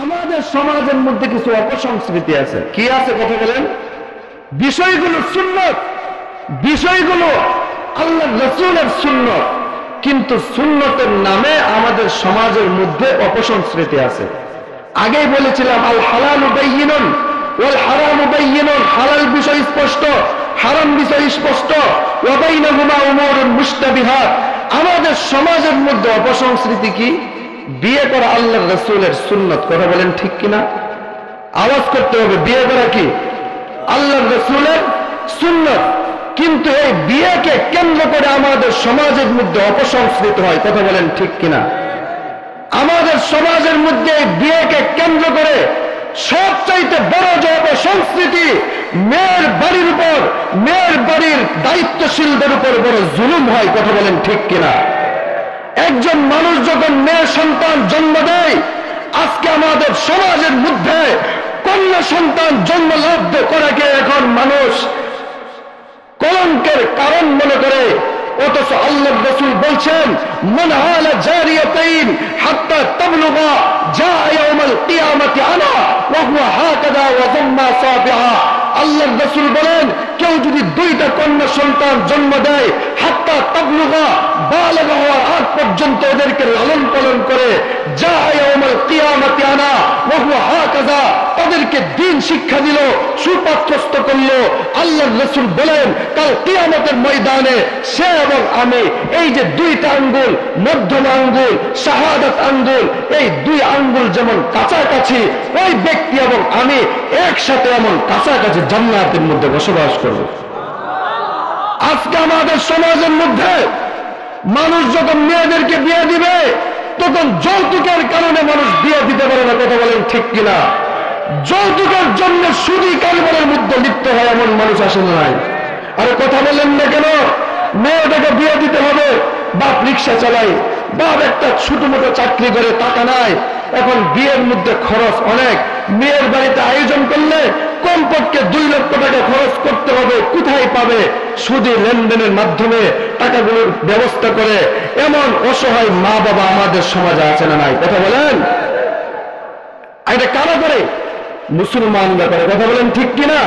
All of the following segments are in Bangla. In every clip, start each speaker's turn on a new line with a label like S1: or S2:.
S1: আমাদের সমাজের মধ্যে কিছু অপসংস্কৃতি আছে। কি আছে কথা বলেন? বিষয়গুলো সুন্নত, বিষয়গুলো আল্লাহ রাসূলের সুন্নত, কিন্তু সুন্নতের নামে আমাদের সমাজের মধ্যে অপসংস্কৃতি আছে। আগেই বলেছিলাম আল হালালু বায়্যিনুন ওয়াল হারামু বায়্যিনুন, হালাল বিষয় স্পষ্ট, হারাম বিষয় স্পষ্ট, ওয়া বাইনাহুমা উমুরুন মুশতাবিহাত। আমাদের সমাজের মধ্যে অপসংস্কৃতি কি? বিয়ে করা আল্লাহর রাসূলের সুন্নত। কথা বলেন ঠিক কিনা? আওয়াজ করতে হবে। বিয়ে করা কি আল্লাহর রাসূলের সুন্নত, কিন্তু এই বিয়েকে কেন্দ্র করে আমাদের সমাজের মধ্যে অপসংস্কৃতি হয়। কথা বলেন ঠিক কিনা? আমাদের সমাজের মধ্যে বিয়েকে কেন্দ্র করে সবচাইতে বড় যে অপসংস্কৃতি, মেয়ের বাড়ির উপর, মেয়ের বাড়ির দায়িত্বশীলদের উপর বড় জুলুম হয়। কথা বলেন ঠিক কিনা? একজন মানুষ যখন মেয়ে সন্তান জন্ম দেয়, আজকে আমাদের সমাজের মধ্যে কন্যা সন্তান জন্ম লাভ করাকে এখন মানুষ কলঙ্কের কারণ মনে করে। অথচ আল্লাহর রাসূল বলছেন মান হালা জারিয়াতাইন হাত্তা তাবলুগা জা ইয়াউমাল কিয়ামাতি আনা ওয়া হুয়া হাকাযা ওয়া যাম্মা সাবিহা। আল্লাহর রাসূল বলেন, কেউ যদি দুইটা কন্যা সন্তান জন্ম দেয়, হাত্তা তাবলুগা, বালেগা হওয়ার আগ পর্যন্ত ওদেরকে লালন পালন করে, জা ইয়াউমাল কিয়ামাতি আনা ওয়া হুয়া হাকাযা, তাদেরকে দ্বীন শিক্ষা দিল, সুপাঠ্যস্ত করলো। আল্লাহর রাসূল বলেন কাল কিয়ামতের ময়দানে সে এবং আমি, এই যে দুইটা আঙ্গুল, মধ্যম আঙ্গুল, শাহাদাত আঙ্গুল, এই দুই আঙ্গুল যেমন কাছাকাছি, ওই ব্যক্তি এবং আমি একসাথে এমন কাছাকাছি জান্নাতের মধ্যে বসবাস করব। আজকে আমাদের সমাজের মধ্যে মানুষ যখন মেয়েদেরকে বিয়ে দিবে, তখন যৌতুকের কারণে মানুষ বিয়ে দিতে পারে না। কথা বলেন ঠিক কিনা? যৌতুকের জন্য সুদী কারবারের মধ্যে লিপ্ত হয় এমন মানুষ আসলে নাই। আরে কথা বলেন না কেন? মেয়েটাকে বিয়ে দিতে হবে, বাপ রিক্সা চালায়, বাপ একটা ছোট মোটো চাকরি করে, টাকা নাই। এখন বিয়ের মধ্যে খরচ অনেক। মেয়ের বাড়িতে আয়োজন করলে কমপক্ষে 2 লক্ষ টাকা খরচ করতে হবে। কোথায় পাবে? সুদী লেনদেনের মাধ্যমে টাকাগুলোর ব্যবস্থা করে। এমন অসহায় মা বাবা আমাদের সমাজে আছে না নাই? কথা বলেন। এটা কারা করে? মুসলমানরা করে। কথা বলেন ঠিক কিনা?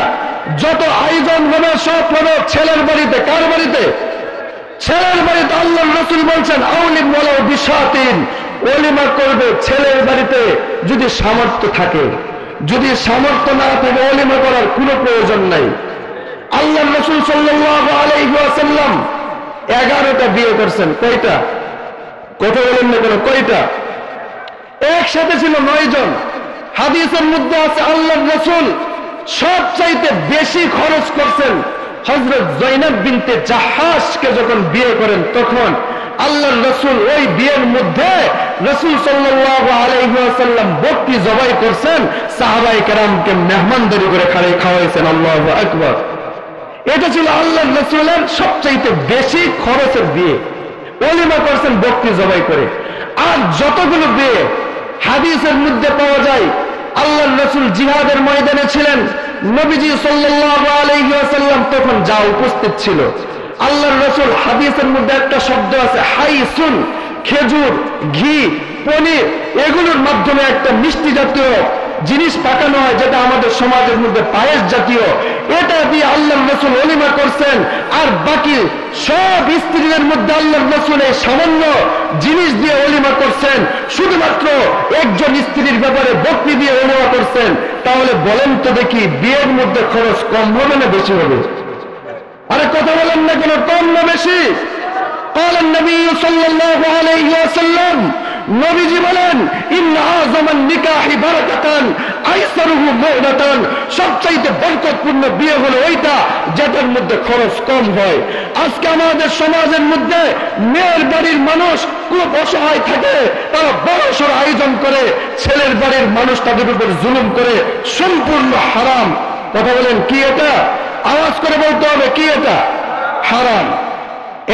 S1: যত আয়োজন হবে সব হবে ছেলের বাড়িতে। কার বাড়িতে? ছেলের বাড়িতে। আল্লাহর রাসূল বলছেন আউলিম ওয়ালাউ বিশাতিন, ওলিমা করবে ছেলের বাড়িতে যদি সামর্থ্য থাকে। যদি সামর্থ্য না থাকে ওলিমা করার কোনো প্রয়োজন নাই। আল্লাহর রাসূল সাল্লাল্লাহু আলাইহি ওয়াসাল্লাম 11টা বিয়ে করছেন। কয়টা? কথা বলেন না কেন? কয়টা? একসাথে ছিল 9 জন। হাদিসের মধ্যে আছে আল্লাহর রাসূল সবচাইতে বেশি খরচ করছেন হযরত যায়েনব বিনতে জাহাশকে যখন বিয়ে করেন, তখন আল্লাহর রাসূল ওই বিয়ের মধ্যে রাসূল সাল্লাল্লাহু আলাইহি ওয়াসাল্লাম বকরি জবাই করছেন, সাহাবায়ে কেরামকে মেহমানদারি করে খাওয়াইছেন। আল্লাহু আকবার। এটা ছিল আল্লাহর রাসূলের সবচাইতে বেশি খরচের বিয়ে। ওলিমা করছেন বকরি জবাই করে। আর যতগুলো বিয়ে হাদিসের মধ্যে পাওয়া যায়, আল্লাহর রাসূল জিহাদের ময়দানে ছিলেন, নবীজি সাল্লাল্লাহু আলাইহি ওয়াসাল্লাম তখন যা উপস্থিত ছিল। আল্লাহর রাসূল, হাদিসের মধ্যে একটা শব্দ আছে হাইসুন, খেজুর, ঘি, পনির, এগুলোর মাধ্যমে একটা মিষ্টি জাতীয় জিনিস পাকানো হয়, যেটা আমাদের সমাজের মধ্যে পায়েস জাতীয়। এটা দিয়ে আল্লাহর রাসূল ওলিমা করছেন। আর বাকি সব স্ত্রীদের মধ্যে আল্লাহর রাসূল এই সামান্য জিনিস দিয়ে ওলিমা করছেন। শুধুমাত্র একজন স্ত্রীর ব্যাপারে বকরি দিয়ে ওলিমা করছেন। তাহলে বলেন তো দেখি, বিয়ের মধ্যে খরচ কম হবে না বেশি হবে? আরে কথা বলেন না কেন? কম না বেশি? قال النبي صلى الله عليه وسلم, নবীজি বলেন ইন্না আযমান নিকাহি বারাকাতান আইসারুহু মু'নাতান, সবচাইতে বরকতপূর্ণ বিয়ে হলো ওইটা যেটার মধ্যে খরচ কম হয়। আজকে আমাদের সমাজের মধ্যে মেয়ের বাড়ির মানুষ খুব অসহায় থাকে, তারা বড়সড় আয়োজন করে, ছেলের বাড়ির মানুষ তাদের উপর জুলুম করে। সম্পূর্ণ হারাম। কথা বলেন কি এটা? আওয়াজ করে বলতে হবে, কি এটা? হারাম।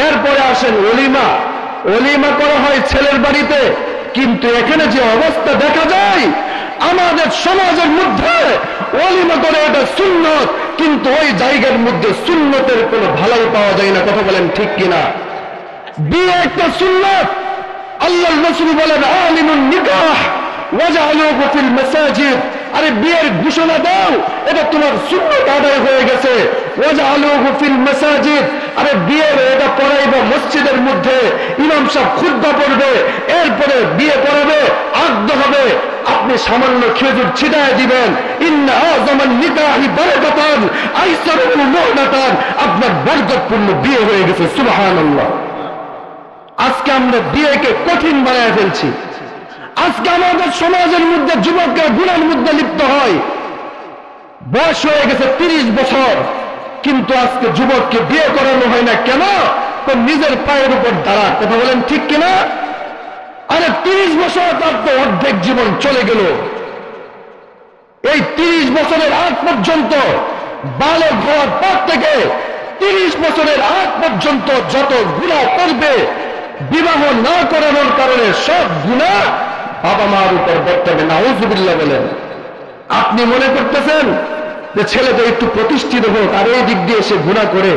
S1: এরপরে আসেন ওলিমা। ওলিমা করা হয় ছেলের বাড়িতে, কিন্তু এখানে যে অবস্থা দেখা যায় আমাদের সমাজের মধ্যে, ওলিমা করে এটা সুন্নত, কিন্তু ওই জায়গার মধ্যে সুন্নতের কোনো ভালাই পাওয়া যায় না। কথা বলেন ঠিক কিনা? বিয়ে একটা সুন্নত। আল্লাহর রাসূল বলেন আলিমুন নিকাহ ওয়াজআলুহু ফিল মাসাজিদ, আরে বিয়ের ঘোষণা দাও, এটা তোমার সুন্নাত আদায় হয়ে গেছে। ওয়াজআলুহু ফিল মাসাজিদ, আরে বিয়ের এটা পড়াইবা মসজিদের মধ্যে, ইমাম সাহেব খুতবা পড়বে, এরপরে বিয়ে পড়াবে, আকদ হবে, আপনি সামান্য খেজুর ছিটায় দিবেন। ইন্না আযামান নিকাহি বারাকাতান আইসারুহু মুহনাতান, আপনার বরকতপূর্ণ বিয়ে হয়ে গেছে। সুবহানাল্লাহ। আজকে আমরা বিয়েকে কঠিন বানায় ফেলছি। আজকে আমাদের সমাজের মধ্যে যুবকরা গুনাহের মধ্যে লিপ্ত হয়। বয়স হয়ে গেছে 30 বছর, কিন্তু আজকে যুবককে বিয়ে করানো হয় না কেন? তো নিজের পায়ের উপর দাঁড়া। কথা বলেন ঠিক কিনা? আরে 30 বছর তার তো অর্ধেক জীবন চলে গেল। এই 30 বছরের আগ পর্যন্ত, বালক হওয়ার পর থেকে 30 বছরের আগ পর্যন্ত যত গুনাহ করবে, বিবাহ না করানোর কারণে সব গুনাহ বাবা মার উপর বর্তাবে। নাউযুবিল্লাহ বলেন। আপনি মনে করতেছেন যে ছেলেটা একটু প্রতিষ্ঠিত হোক, আর এই দিক দিয়ে সে গুনাহ করে,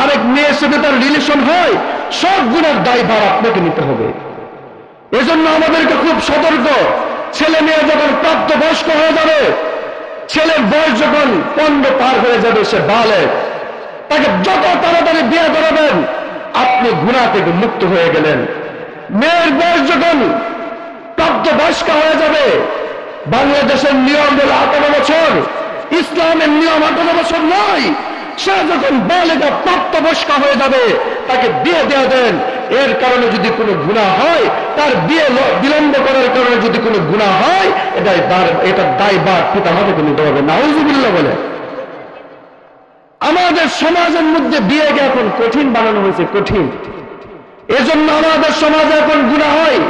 S1: আরেক মেয়ের সাথে তার রিলেশন হয়, সব গুনার দায়ভার আপনাকে নিতে হবে। এজন্য আমাদেরকে খুব সতর্ক। ছেলে মেয়ে যখন প্রাপ্তবয়স্ক হয়ে যাবে, ছেলের বয়স যখন 15 পার হয়ে যাবে, সে বালেগ, তাকে যত তাড়াতাড়ি বিয়ে করাবেন, আপনি গুনাহ থেকে মুক্ত হয়ে গেলেন। মেয়ের বয়স যখন প্রাপ্তবয়স্ক হয়ে যাবে, বাংলাদেশের নিয়ম হল 18 বছর, ইসলামের নিয়ম 18 বছর নয়। সে যখন বালেগা প্রাপ্তবয়স্ক হয়ে যাবে, তাকে বিয়ে দেওয়া দেন। এর কারণে যদি কোনো গুনাহ হয়, তার বিয়ে বিলম্ব করার কারণে যদি কোনো গুনাহ হয়, এটা দায়ভার পিতামাতাকে নিতে হবে। নাউযুবিল্লাহ বলে। আমাদের সমাজের মধ্যে বিয়েকে এখন কঠিন বানানো হয়েছে, কঠিন। এজন্য আমাদের সমাজে এখন গুনাহ হয়।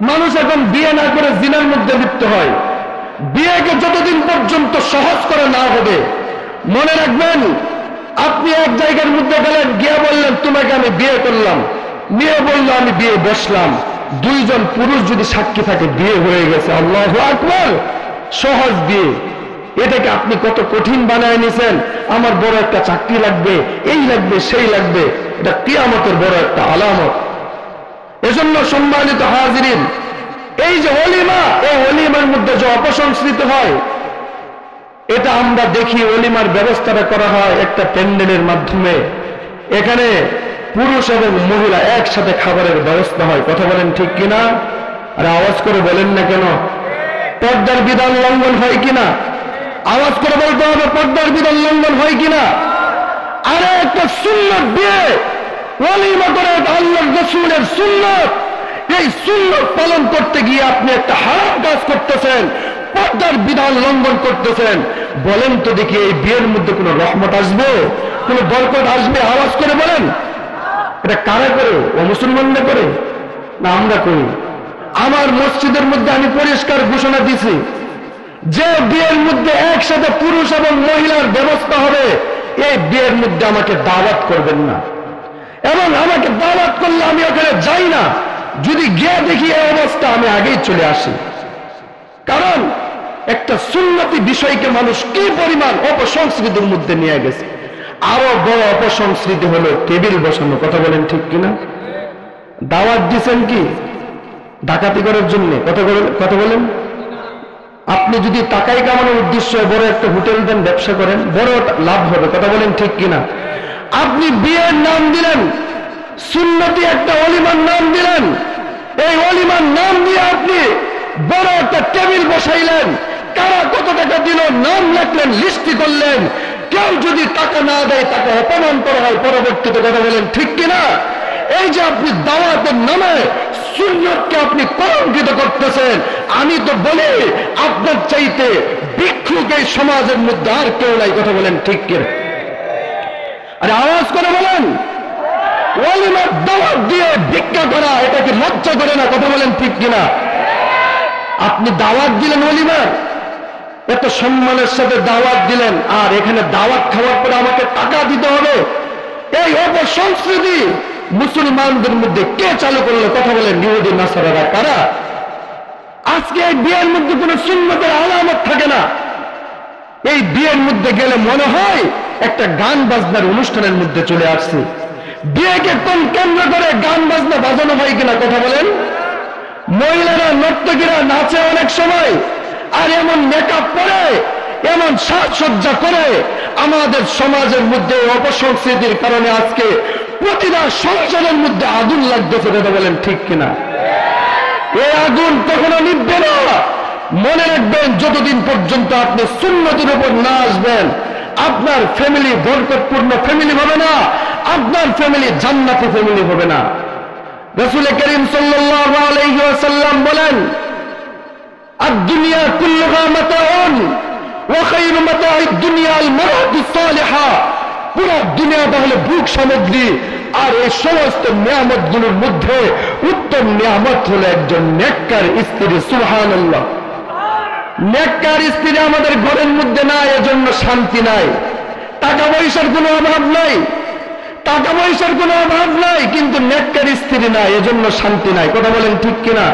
S1: মানুষ এখন বিয়ে না করে জিনার মধ্যে লিপ্ত হয়। বিয়েকে যতদিন পর্যন্ত সহজ করে না হবে, মনে রাখবেন, আপনি এক জায়গার মধ্যে গেলেন, গিয়ে বললেন তোমাকে আমি বিয়ে করলাম, মেয়ে বলল আমি বিয়ে বসলাম, দুইজন পুরুষ যদি সাক্ষী থাকে, বিয়ে হয়ে গেছে। আল্লাহু আকবার। সহজ বিয়ে। এটাকে আপনি কত কঠিন বানায় নিছেন। আমার বড় একটা চাকরি লাগবে, এই লাগবে, সেই লাগবে। এটা কিয়ামতের বড় একটা আলামত। এজন্য সম্মানিত হাজিরিন, এই যে ওলিমা, এই ওলিমার মধ্যে যে অপসংস্কৃত হয়, এটা আমরা দেখি। ওলিমার ব্যবস্থাটা করা হয় একটা প্যান্ডেলের মাধ্যমে। এখানে পুরুষ এবং মহিলা একসাথে খাবারের ব্যবস্থা হয়। কথা বলেন ঠিক কিনা? আর আওয়াজ করে বলেন না কেন? পর্দার বিধান লঙ্ঘন হয় কিনা? আওয়াজ করে বলতে হবে, পর্দার বিধান লঙ্ঘন হয় কিনা? আরে একটা সুন্নত বিয়ে ওলিমা করে, আল্লাহর রাসূলের সুন্নত। এই সুন্নত পালন করতে গিয়ে আপনি একটা হারাম কাজ করতেছেন, পর্দার বিধান লঙ্ঘন করতেছেন। বলেন তো দেখি, এই বিয়ের মধ্যে কোনো রহমত আসবে, কোনো বরকত আসবে? আওয়াজ করে বলেন। এটা কারা করে? ও মুসলমানরা করে না আমরা করি? আমার মসজিদের মধ্যে আমি পরিষ্কার ঘোষণা দিছি, যে বিয়ের মধ্যে একসাথে পুরুষ এবং মহিলার ব্যবস্থা হবে, এই বিয়ের মধ্যে আমাকে দাওয়াত করবেন না। এবং আমাকে দাওয়াত করলে আমি ওখানে যাই না। যদি গিয়ে দেখি এই অবস্থা, আমি আগেই চলে আসি। কারণ একটা সুন্নতি বিষয়কে মানুষ কি পরিমাণ অপসংস্কৃতির মধ্যে নিয়ে গেছে। আরো বড় অপসংস্কৃতি হলো টেবিল বসানো। কথা বলেন ঠিক কিনা? দাওয়াত দিচ্ছেন কি ডাকাতি করার জন্য? কথা বলেন। আপনি যদি টাকাই কামানোর উদ্দেশ্য বড় একটা হোটেল দেন, ব্যবসা করেন, বড় লাভ হবে। কথা বলেন ঠিক কিনা? আপনি বিয়ের নাম দিলেন, সুন্নতি একটা ওলিমার নাম দিলেন, এই ওলিমার নাম দিয়ে আপনি বড় একটা টেবিল বসাইলেন, কারা কত টাকা দিল নাম লিখলেন, লিস্টি করলেন। কেউ যদি টাকা না দেয়, তাকে অপমান করা হয় পরবর্তীতে। কথা বলেন ঠিক কিনা? এই যে আপনি দাওয়াতের নামে সুন্নতকে আপনি কলঙ্কিত করতেছেন। আমি তো বলি, আপনার চাইতে ভিক্ষুক এই সমাজের মধ্যে আর কেউ নাই। কথা বলেন ঠিক কিনা? আরে আওয়াজ করে বলেন। ওলিমার দাওয়াত দিয়ে ভিক্ষা করা, এটা কি লজ্জা করে না? কথা বলেন ঠিক কিনা? আপনি দাওয়াত দিলেন ওলিমার, এত সম্মানের সাথে দাওয়াত দিলেন, আর এখানে দাওয়াত খাওয়ার পরে আমাকে টাকা দিতে হবে। এই অপসংস্কৃতি মুসলমানদের মধ্যে কে চালু করলো? কথা বলেন। ইহুদি নাসারারা কারা? আজকে এই বিয়ের মধ্যে কোন সুন্নতের আলামত থাকে না। এই বিয়ের মধ্যে গেলে মনে হয় একটা গান বাজনার অনুষ্ঠানের মধ্যে চলে আসছে। বিয়েকে কোন কেন্দ্র করে গান বাজনা বাজানো হয় কিনা? কথা বলেন। মহিলারা নর্তকীরা নাচে অনেক সময়, আর এমন মেকআপ করে, এমন সাজসজ্জা করে। আমাদের সমাজের মধ্যে অপসংস্কৃতির কারণে আজকে প্রতিটা সংসারের মধ্যে আগুন লাগতেছে, কথা বলেন ঠিক কিনা? এই আগুন কখনো নিভবে না। মনে রাখবেন, যতদিন পর্যন্ত আপনি সুন্নতের উপর না আসবেন, আপনার ফ্যামিলি বরকতপূর্ণ ফ্যামিলি হবে না, আপনার ফ্যামিলি জান্নাতি ফ্যামিলি হবে না। রাসূল করিম সাল্লাল্লাহু আলাইহি ওয়াসাল্লাম বলেন, আদ-দুনিয়া কুল্লুহা মাতাউন ওয়া খায়রু মাতাঈদ দুনিয়া আল মারআতু সালিহা। পুরো দুনিয়াটা হলো ভোগ সামগ্রী, আর এই সমস্ত নিয়ামতগুলোর মধ্যে উত্তম নিয়ামত হলো একজন নেককার স্ত্রী। সুবহানাল্লাহ। নেককার স্ত্রী আমাদের ঘরের মধ্যে নাই, এজন্য শান্তি নাই। টাকা পয়সার কোনো অভাব নাই, টাকা পয়সার কোনো অভাব নাই, কিন্তু নেককার স্ত্রী নাই, এজন্য শান্তি নাই। কথা বলেন ঠিক কিনা?